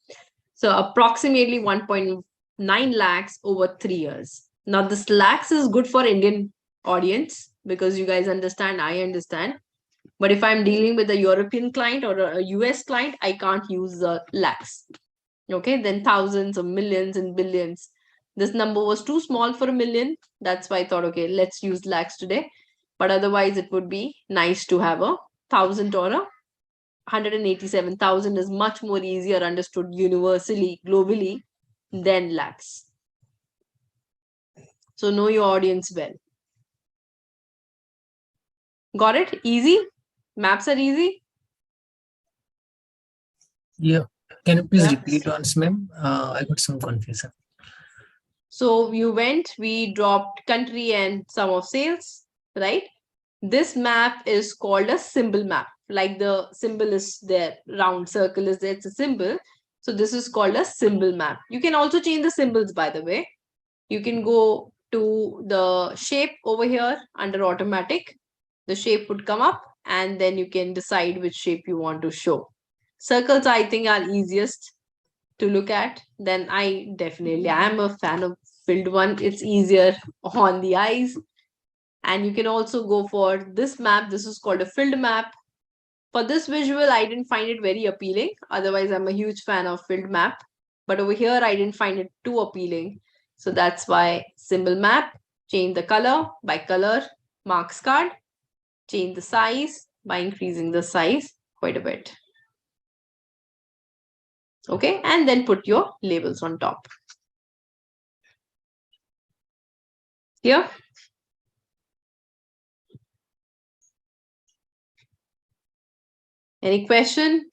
[SPEAKER 1] So approximately 1.9 lakhs over 3 years. Now this lakhs is good for Indian audience because you guys understand, I understand. But if I'm dealing with a European client or a US client, I can't use the lakhs. Okay, then thousands or millions and billions. This number was too small for a million. That's why I thought, okay, let's use lakhs today. But otherwise, it would be nice to have a 1,000 or a 187,000 is much more easier understood universally, globally than lakhs. So know your audience well. Got it? Easy? Maps are easy?
[SPEAKER 3] Yeah. Can you please
[SPEAKER 1] Yeah.
[SPEAKER 3] repeat once, ma'am? I got some confusion.
[SPEAKER 1] So you went, we dropped country and sum of sales, right? This map is called a symbol map. Like the symbol is there, round circle is there, it's a symbol. So this is called a symbol map. You can also change the symbols, by the way. You can go to the shape over here under automatic. The shape would come up and then you can decide which shape you want to show. Circles, I think, are easiest to look at. Then I am a fan of filled one. It's easier on the eyes. And you can also go for this map. This is called a filled map. For this visual, I didn't find it very appealing. Otherwise, I'm a huge fan of filled map. But over here, I didn't find it too appealing. So that's why symbol map, change the color by color, marks card, change the size by increasing the size quite a bit. Okay, and then put your labels on top. Here. Any question?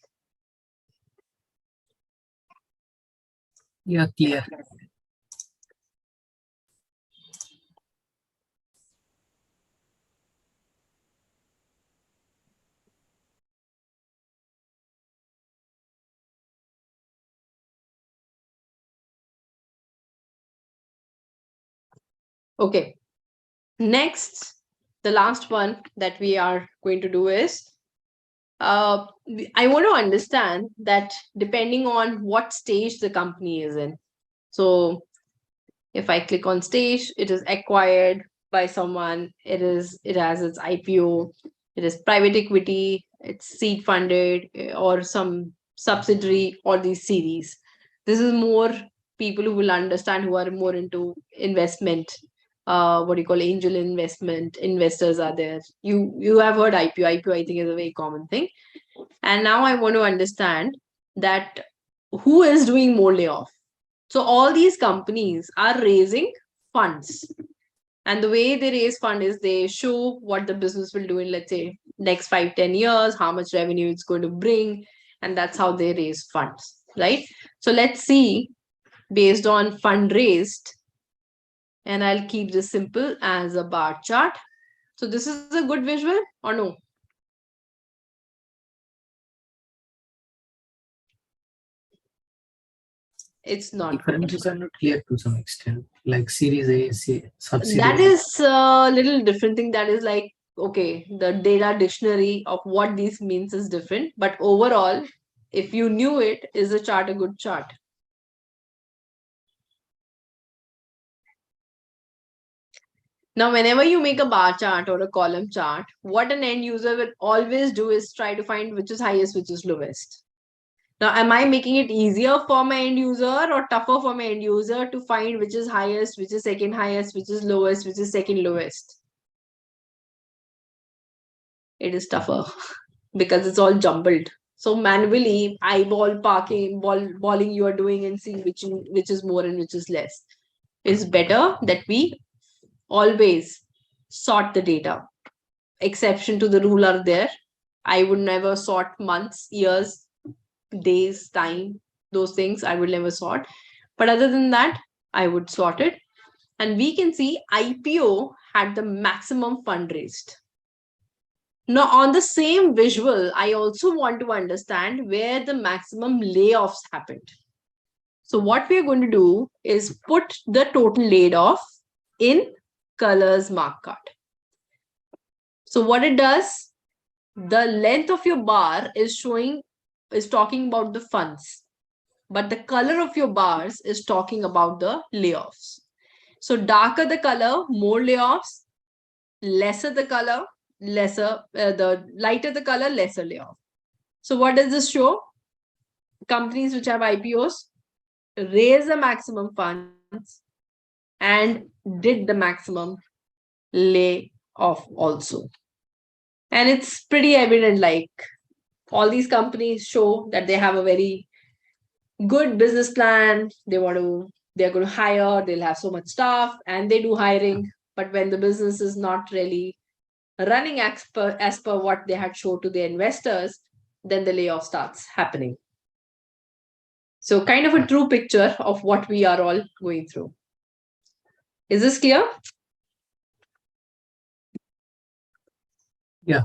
[SPEAKER 3] Yeah, clear.
[SPEAKER 1] Okay. Next, the last one that we are going to do is I want to understand that depending on what stage the company is in. So if I click on stage, it is acquired, by someone. It has its IPO. It is private equity. It's seed funded or some subsidiary or these series. This is more people who will understand, who are more into investment. What do you call angel investment? Investors are there. You have heard IPO. IPO I think is a very common thing. And now I want to understand that who is doing more layoff. So all these companies are raising funds, and the way they raise fund is they show what the business will do in, let's say, next 5-10 years, how much revenue it's going to bring, and that's how they raise funds, right? So let's see, based on fund raised, and I'll keep this simple as a bar chart. So this is a good visual or no? It's not good.
[SPEAKER 3] Differences are not clear to some extent, like Series A, subseries.
[SPEAKER 1] That is a little different thing. That is like, okay, the data dictionary of what these means is different, but overall, if you knew it, is the chart a good chart? Now, whenever you make a bar chart or a column chart, what an end user will always do is try to find which is highest, which is lowest. Now, am I making it easier for my end user or tougher for my end user to find which is highest, which is second highest, which is lowest, which is second lowest? It is tougher because it's all jumbled. So manually, eyeball parking, balling you are doing and seeing which is more and which is less. It's better that we always sort the data. Exception to the rule are there. I would never sort months, years, days, time, those things I would never sort. But other than that, I would sort it. And we can see IPO had the maximum fund raised. Now, on the same visual, I also want to understand where the maximum layoffs happened. So what we are going to do is put the total laid off in colors mark card. So what it does, the length of your bar is talking about the funds, but the color of your bars is talking about the layoffs. So darker the color, more layoffs, lesser the color, the lighter the color, lesser layoff. So what does this show? Companies which have IPOs raise the maximum funds and did the maximum lay off also. And it's pretty evident, like all these companies show that they have a very good business plan. They're going to hire, they'll have so much staff, and they do hiring. But when the business is not really running as per what they had showed to their investors, then the layoff starts happening. So kind of a true picture of what we are all going through. Is this clear?
[SPEAKER 3] Yeah.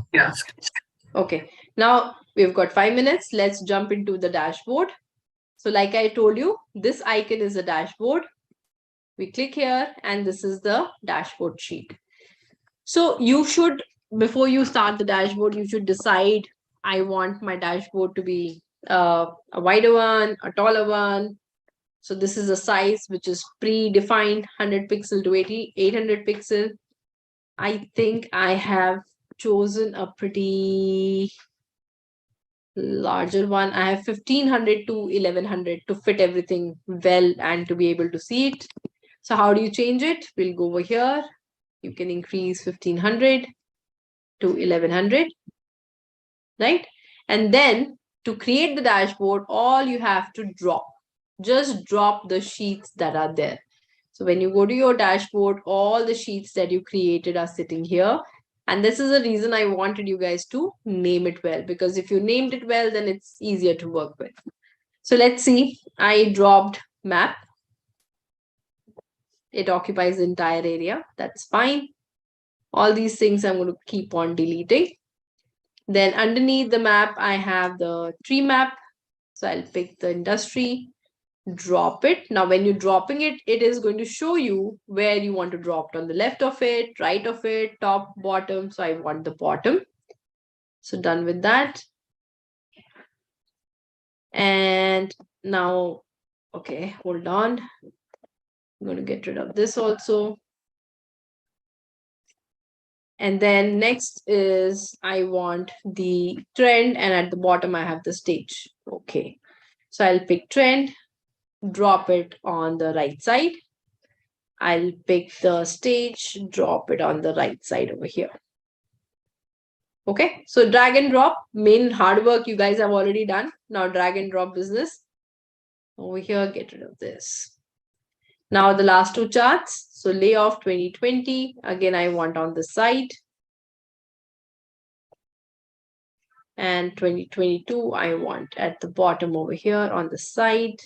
[SPEAKER 1] Okay. Now we've got 5 minutes. Let's jump into the dashboard. So like I told you, this icon is a dashboard. We click here and this is the dashboard sheet. So you should, before you start the dashboard, you should decide, I want my dashboard to be a wider one, a taller one. So this is a size which is predefined, 100 pixel to 800 pixel. I think I have chosen a pretty larger one. I have 1500 to 1100 to fit everything well and to be able to see it. So how do you change it? We'll go over here. You can increase 1500 to 1100, right? And then to create the dashboard, all you have to just drop the sheets that are there. So when you go to your dashboard, all the sheets that you created are sitting here. And this is the reason I wanted you guys to name it well, because if you named it well, then it's easier to work with. So let's see, I dropped map. It occupies the entire area. That's fine. All these things I'm going to keep on deleting. Then underneath the map, I have the tree map. So I'll pick the industry, drop it. Now, when you're dropping it, it is going to show you where you want to drop it, on the left of it, right of it, top, bottom. So I want the bottom. So done with that. And now, okay, hold on. I'm going to get rid of this also. And then next is I want the trend, and at the bottom I have the stage. Okay. So I'll pick trend, drop it on the right side. I'll pick the stage, drop it on the right side over here. Okay. So drag and drop, main hard work you guys have already done. Now drag and drop business. Over here, get rid of this. Now the last two charts. So layoff 2020. Again, I want on the side. And 2022, I want at the bottom over here on the side.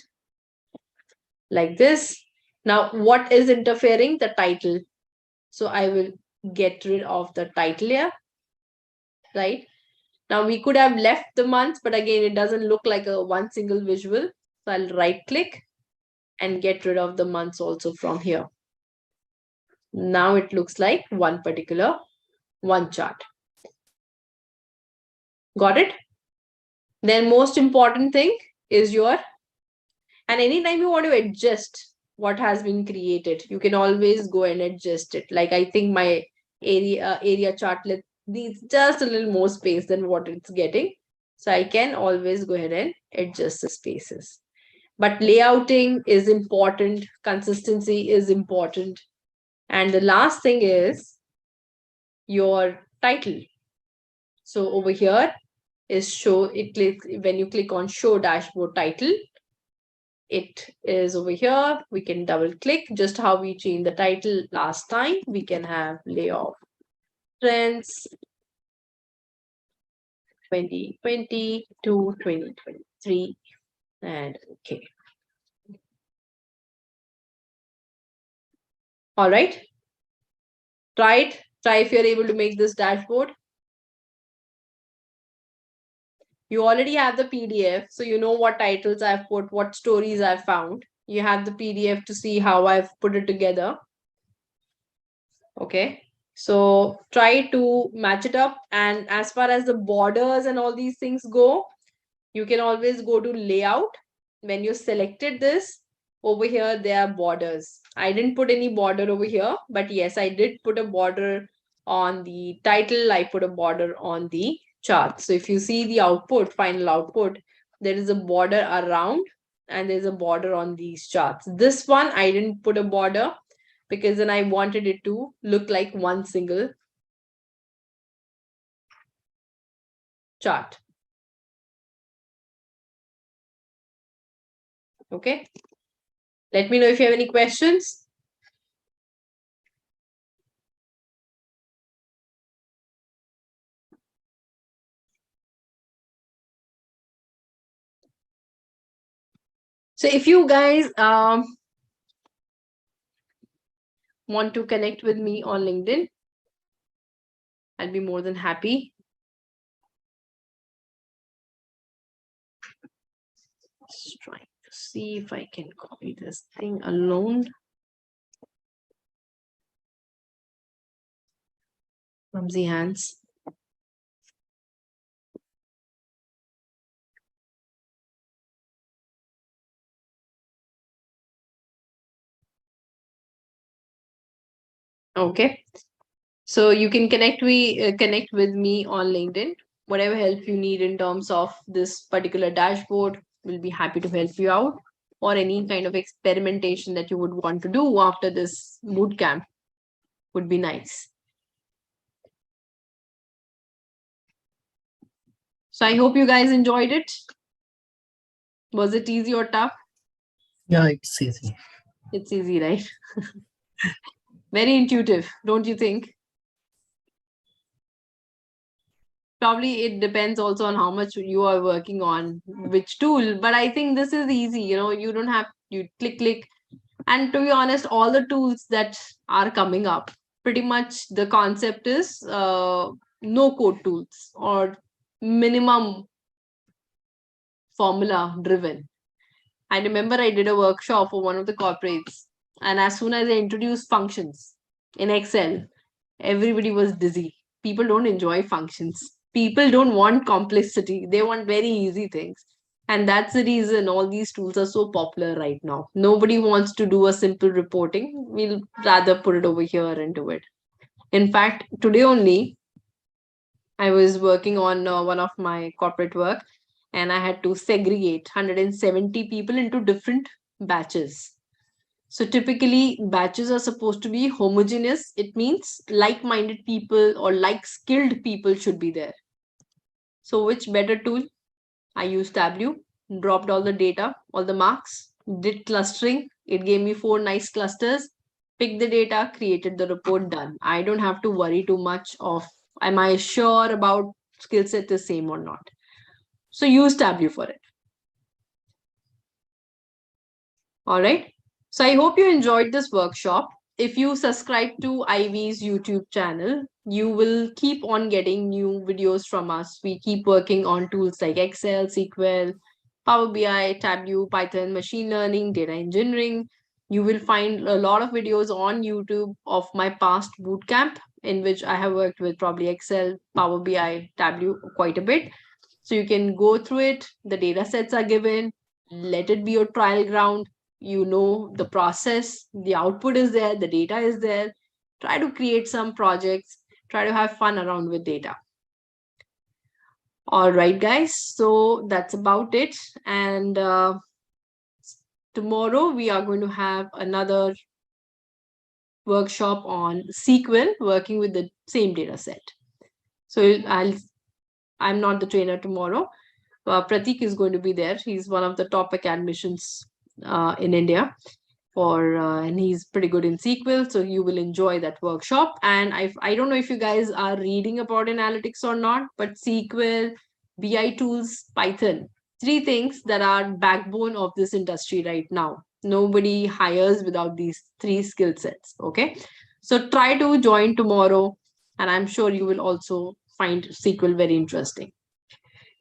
[SPEAKER 1] Like this. Now, what is interfering? The title. So I will get rid of the title here. Right? Now we could have left the months, but again, it doesn't look like a one single visual. So I'll right click and get rid of the months also from here. Now it looks like one chart. Got it? Then most important thing is and anytime you want to adjust what has been created, you can always go and adjust it. Like I think my area chart needs just a little more space than what it's getting. So I can always go ahead and adjust the spaces. But layouting is important. Consistency is important. And the last thing is your title. So over here is when you click on show dashboard title, it is over here. We can double click just how we changed the title last time. We can have layoff trends 2020 to 2023 and okay. All right. Try it. Try if you're able to make this dashboard. You already have the PDF, so you know what titles I've put, what stories I've found. You have the PDF to see how I've put it together. Okay. So try to match it up. And as far as the borders and all these things go, you can always go to layout. When you selected this, over here, there are borders. I didn't put any border over here, but yes, I did put a border on the title. I put a border on the chart. So if you see the output, final output, there is a border around and there's a border on these charts. This one, I didn't put a border because then I wanted it to look like one single chart. Okay. Let me know if you have any questions. So if you guys want to connect with me on LinkedIn, I'll be more than happy. Just trying to see if I can copy this thing alone. Clumsy hands. Okay. So you can connect with me on LinkedIn. Whatever help you need in terms of this particular dashboard, we'll be happy to help you out, or any kind of experimentation that you would want to do after this boot camp would be nice. So I hope you guys enjoyed it. Was it easy or tough?
[SPEAKER 3] Yeah, it's easy.
[SPEAKER 1] It's easy, right? Very intuitive, don't you think? Probably it depends also on how much you are working on which tool, but I think this is easy. You don't have, you click. And to be honest, all the tools that are coming up, pretty much the concept is no code tools or minimum formula driven. I remember I did a workshop for one of the corporates, and as soon as I introduced functions in Excel, everybody was dizzy. People don't enjoy functions. People don't want complexity. They want very easy things. And that's the reason all these tools are so popular right now. Nobody wants to do a simple reporting. We'll rather put it over here and do it. In fact, today only, I was working on one of my corporate work, and I had to segregate 170 people into different batches. So typically, batches are supposed to be homogeneous. It means like minded people or like skilled people should be there. So, which better tool? I used Tableau, dropped all the data, all the marks, did clustering. It gave me 4 nice clusters, picked the data, created the report, done. I don't have to worry too much of am I sure about skill set is same or not. So use Tableau for it. All right. So I hope you enjoyed this workshop. If you subscribe to Ivy's YouTube channel, you will keep on getting new videos from us. We keep working on tools like Excel, SQL, Power BI, Tableau, Python, machine learning, data engineering. You will find a lot of videos on YouTube of my past bootcamp in which I have worked with probably Excel, Power BI, Tableau quite a bit. So you can go through it. The data sets are given. Let it be your trial ground. You know the process, the output is there, the data is there. Try to create some projects, try to have fun around with data. All right, guys, so that's about it. And tomorrow we are going to have another workshop on SQL, working with the same data set. So I'm not the trainer tomorrow. Pratik is going to be there. He's one of the top academicians in India. And he's pretty good in SQL, so you will enjoy that workshop. And I don't know if you guys are reading about analytics or not, but SQL, BI tools, Python, 3 things that are backbone of this industry right now. Nobody hires without these 3 skill sets. Okay, so try to join tomorrow, and I'm sure you will also find SQL very interesting.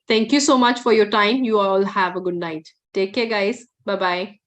[SPEAKER 1] Thank you so much for your time. You all have a good night. Take care, guys. Bye bye.